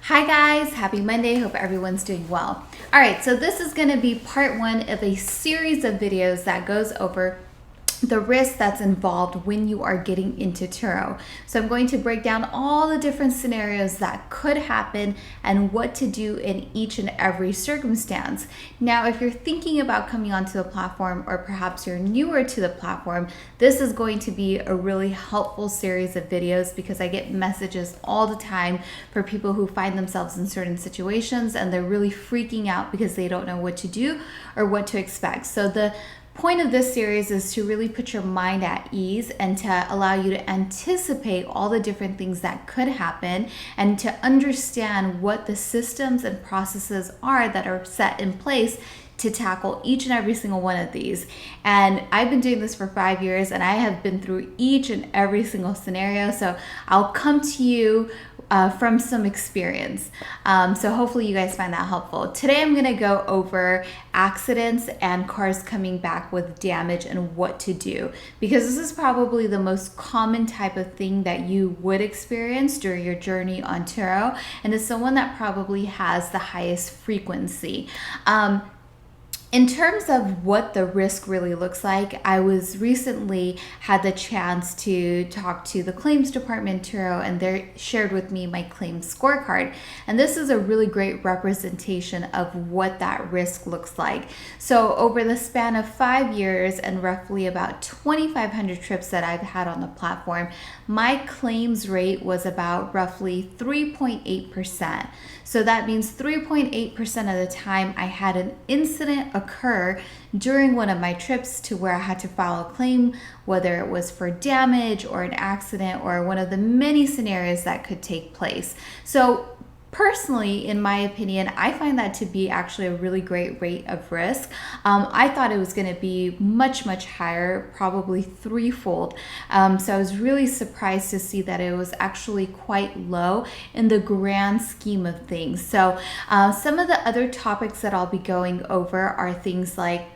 Hi guys, happy Monday. Hope everyone's doing well. All right, so this is going to be part one of a series of videos that goes over the risk that's involved when you are getting into Turo. So I'm going to break down all the different scenarios that could happen and what to do in each and every circumstance. Now, if you're thinking about coming onto the platform, or perhaps you're newer to the platform, this is going to be a really helpful series of videos because I get messages all the time for people who find themselves in certain situations and they're really freaking out because they don't know what to do or what to expect. So the point of this series is to really put your mind at ease and to allow you to anticipate all the different things that could happen and to understand what the systems and processes are that are set in place to tackle each and every single one of these. And I've been doing this for 5 years and I have been through each and every single scenario. So I'll come to you from some experience. So hopefully you guys find that helpful. Today I'm going to go over accidents and cars coming back with damage and what to do, because this is probably the most common type of thing that you would experience during your journey on Turo, and it's the one that probably has the highest frequency. In terms of what the risk really looks like, I was recently had the chance to talk to the claims department Turo, and they shared with me my claims scorecard. And this is a really great representation of what that risk looks like. So over the span of 5 years and roughly about 2,500 trips that I've had on the platform, my claims rate was about roughly 3.8%. So that means 3.8% of the time I had an incident occur during one of my trips to where I had to file a claim, whether it was for damage or an accident or one of the many scenarios that could take place. So personally, in my opinion, I find that to be actually a really great rate of risk. I thought it was going to be much, much higher, probably threefold. So I was really surprised to see that it was actually quite low in the grand scheme of things. So some of the other topics that I'll be going over are things like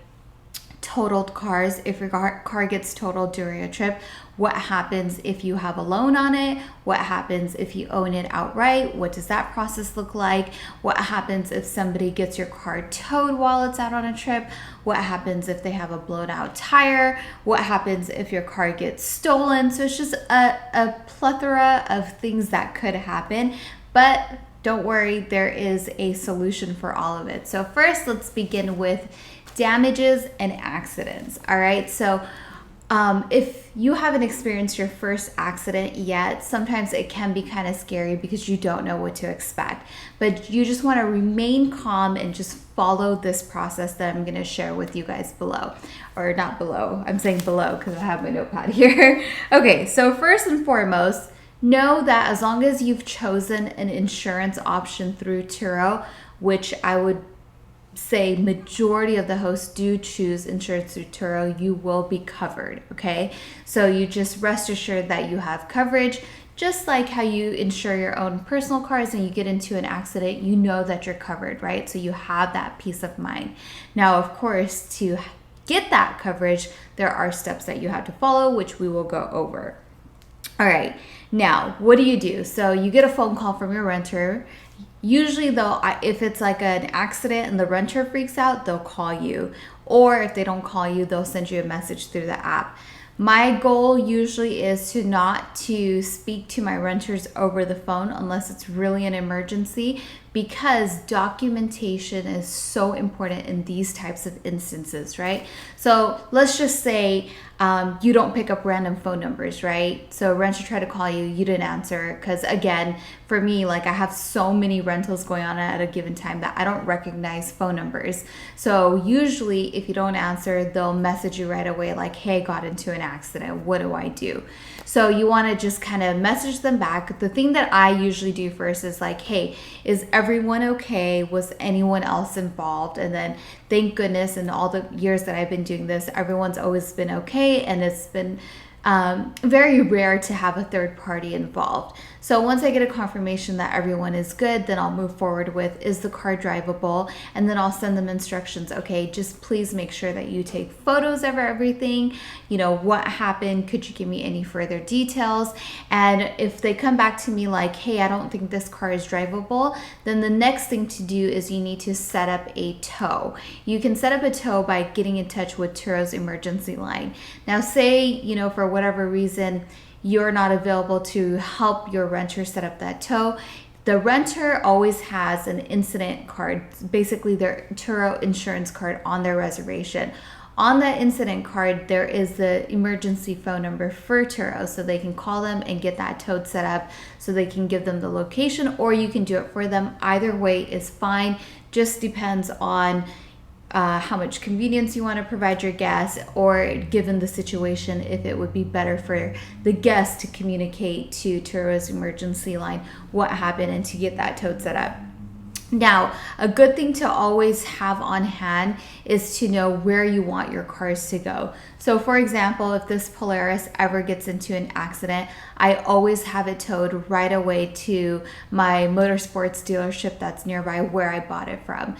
totaled cars. If your car gets totaled during a trip, what happens if you have a loan on it? What happens if you own it outright? What does that process look like? What happens if somebody gets your car towed while it's out on a trip? What happens if they have a blown out tire? What happens if your car gets stolen? So it's just a plethora of things that could happen, but don't worry, there is a solution for all of it. So first, let's begin with damages and accidents. All right, so if you haven't experienced your first accident yet, sometimes it can be kind of scary because you don't know what to expect. But you just want to remain calm and just follow this process that I'm going to share with you guys below. Or not below, I'm saying below because I have my notepad here. Okay, so first and foremost, know that as long as you've chosen an insurance option through Turo, which I would say majority of the hosts do choose insurance through Turo, you will be covered, okay? So you just rest assured that you have coverage, just like how you insure your own personal cars and you get into an accident, you know that you're covered, right? So you have that peace of mind. Now, of course, to get that coverage, there are steps that you have to follow, which we will go over. All right, now, what do? So you get a phone call from your renter. Usually though, if it's like an accident and the renter freaks out, they'll call you. Or if they don't call you, they'll send you a message through the app. My goal usually is to not to speak to my renters over the phone unless it's really an emergency, because documentation is so important in these types of instances, right? So let's just say you don't pick up random phone numbers, right? So a renter tried to call you, you didn't answer, because again, for me, like I have so many rentals going on at a given time that I don't recognize phone numbers. So usually if you don't answer, they'll message you right away like, hey, got into an accident, what do I do? So you want to just kind of message them back. The thing that I usually do first is like, hey, is everyone okay? Was anyone else involved? And then thank goodness in all the years that I've been doing this, everyone's always been okay, and it's been very rare to have a third party involved. So once I get a confirmation that everyone is good, then I'll move forward with, is the car drivable? And then I'll send them instructions. Okay, just please make sure that you take photos of everything. You know, what happened? Could you give me any further details? And if they come back to me like, hey, I don't think this car is drivable, then the next thing to do is you need to set up a tow. You can set up a tow by getting in touch with Turo's emergency line. Now, say, you know, for whatever reason, you're not available to help your renter set up that tow. The renter always has an incident card, basically their Turo insurance card on their reservation. On that incident card, there is the emergency phone number for Turo, so they can call them and get that towed set up, so they can give them the location, or you can do it for them. Either way is fine, just depends on how much convenience you want to provide your guests, or given the situation, if it would be better for the guest to communicate to Turo's emergency line what happened and to get that towed set up. Now, a good thing to always have on hand is to know where you want your cars to go. So for example, if this Polaris ever gets into an accident, I always have it towed right away to my motorsports dealership that's nearby where I bought it from.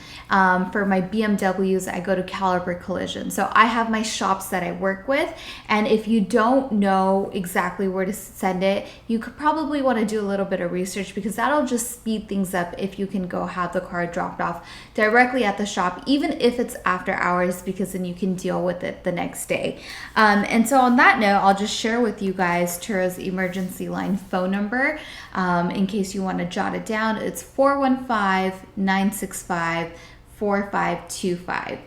For my BMWs, I go to Caliber Collision. So I have my shops that I work with, and if you don't know exactly where to send it, you could probably want to do a little bit of research, because that'll just speed things up if you can go have the car dropped off directly at the shop, even if it's after hours, because then you can deal with it the next day. And so on that note, I'll just share with you guys Turo's emergency line phone number in case you want to jot it down. It's 415-965-4525.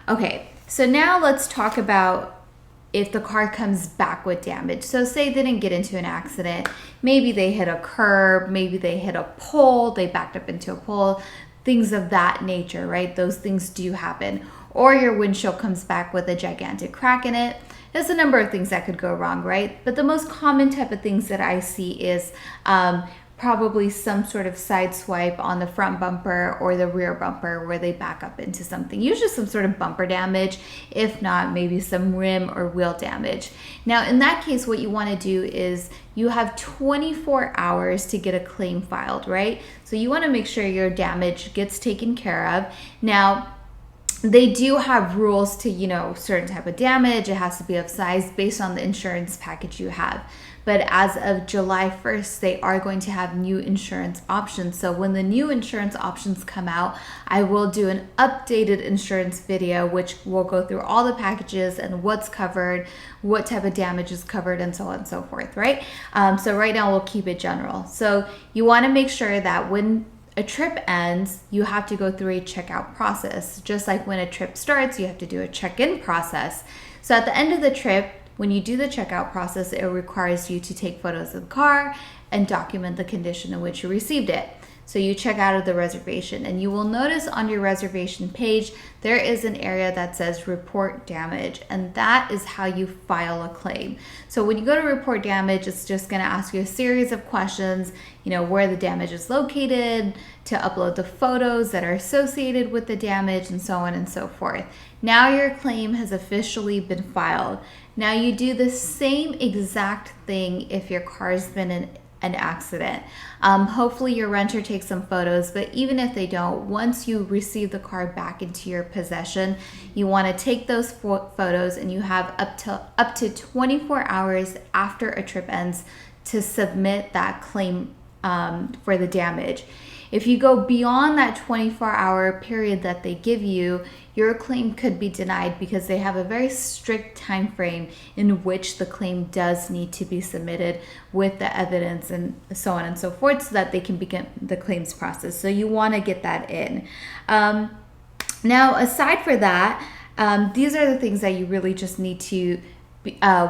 Okay, so now let's talk about if the car comes back with damage. So say they didn't get into an accident, maybe they hit a curb, maybe they hit a pole, they backed up into a pole, things of that nature, right? Those things do happen. Or your windshield comes back with a gigantic crack in it. There's a number of things that could go wrong, right? But the most common type of things that I see is probably some sort of side swipe on the front bumper or the rear bumper where they back up into something. Usually some sort of bumper damage, if not maybe some rim or wheel damage. Now in that case, what you want to do is you have 24 hours to get a claim filed, right? So you want to make sure your damage gets taken care of. Now, they do have rules to, you know, certain type of damage. It has to be of size based on the insurance package you have. But as of July 1st, they are going to have new insurance options. So when the new insurance options come out, I will do an updated insurance video, which will go through all the packages and what's covered, what type of damage is covered, and so on and so forth, right? So right now we'll keep it general. So you want to make sure that when a trip ends, you have to go through a checkout process. Just like when a trip starts, you have to do a check-in process. So at the end of the trip, when you do the checkout process, it requires you to take photos of the car and document the condition in which you received it. So you check out of the reservation, and you will notice on your reservation page, there is an area that says report damage, and that is how you file a claim. So when you go to report damage, it's just gonna ask you a series of questions, you know, where the damage is located, to upload the photos that are associated with the damage, and so on and so forth. Now your claim has officially been filed. Now you do the same exact thing if your car's been in an accident. Hopefully your renter takes some photos, but even if they don't, once you receive the car back into your possession, you want to take those photos, and you have up to 24 hours after a trip ends to submit that claim for the damage. If you go beyond that 24-hour period that they give you, your claim could be denied, because they have a very strict time frame in which the claim does need to be submitted with the evidence and so on and so forth, so that they can begin the claims process. So you want to get that in. Now, aside for that, these are the things that you really just need to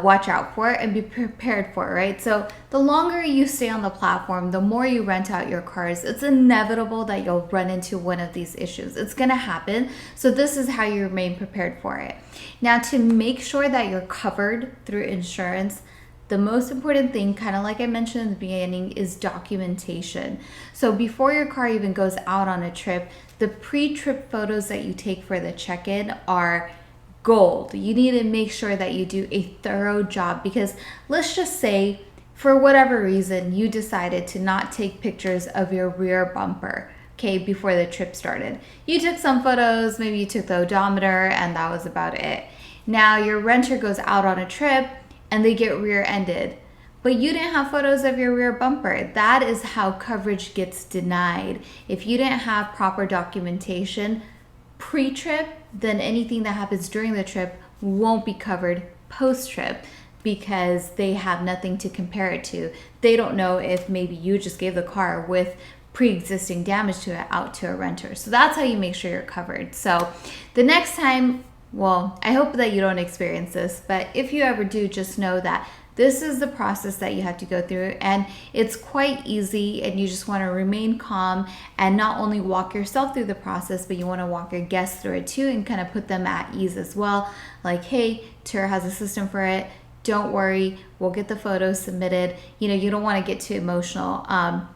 watch out for and be prepared for, right? So the longer you stay on the platform, the more you rent out your cars, it's inevitable that you'll run into one of these issues. It's gonna happen. So this is how you remain prepared for it. Now, to make sure that you're covered through insurance, the most important thing, kind of like I mentioned in the beginning, is documentation. So before your car even goes out on a trip, the pre-trip photos that you take for the check-in are gold. You need to make sure that you do a thorough job, because let's just say for whatever reason, you decided to not take pictures of your rear bumper, okay, before the trip started. You took some photos, maybe you took the odometer, and that was about it. Now your renter goes out on a trip and they get rear-ended, but you didn't have photos of your rear bumper. That is how coverage gets denied. If you didn't have proper documentation pre-trip, then anything that happens during the trip won't be covered post-trip, because they have nothing to compare it to. They don't know if maybe you just gave the car with pre-existing damage to it out to a renter. So that's how you make sure you're covered. So the next time, well, I hope that you don't experience this, but if you ever do, just know that this is the process that you have to go through, and it's quite easy, and you just want to remain calm and not only walk yourself through the process, but you want to walk your guests through it too and kind of put them at ease as well. Like, hey, Turo has a system for it. Don't worry, we'll get the photos submitted. You know, you don't want to get too emotional. I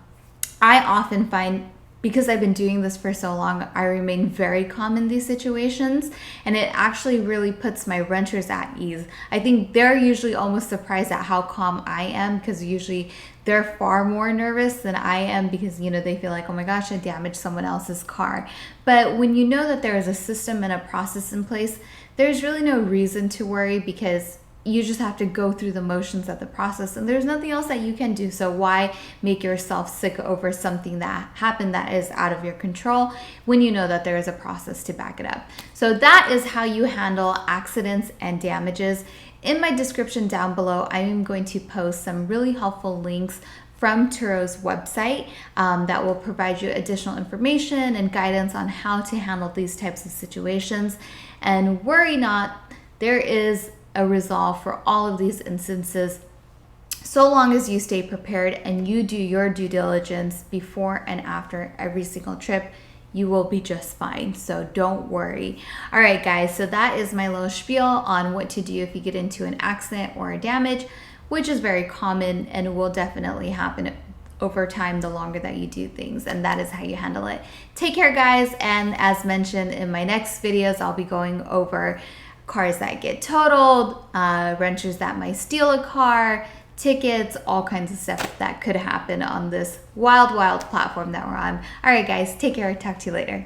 often find, because I've been doing this for so long, I remain very calm in these situations, and it actually really puts my renters at ease. I think they're usually almost surprised at how calm I am, because usually they're far more nervous than I am, because, you know, they feel like, oh my gosh, I damaged someone else's car. But when you know that there is a system and a process in place, there's really no reason to worry, because you just have to go through the motions of the process, and there's nothing else that you can do. So why make yourself sick over something that happened that is out of your control when you know that there is a process to back it up? So that is how you handle accidents and damages. In my description down below, I am going to post some really helpful links from Turo's website that will provide you additional information and guidance on how to handle these types of situations. And worry not, there is a resolve for all of these instances, so long as you stay prepared and you do your due diligence before and after every single trip. You will be just fine, so don't worry. All right, guys, so that is my little spiel on what to do if you get into an accident or a damage, which is very common and will definitely happen over time the longer that you do things, and that is how you handle it. Take care, guys, and as mentioned in my next videos, I'll be going over cars that get totaled, renters that might steal a car, tickets, all kinds of stuff that could happen on this wild, wild platform that we're on. All right, guys, take care. Talk to you later.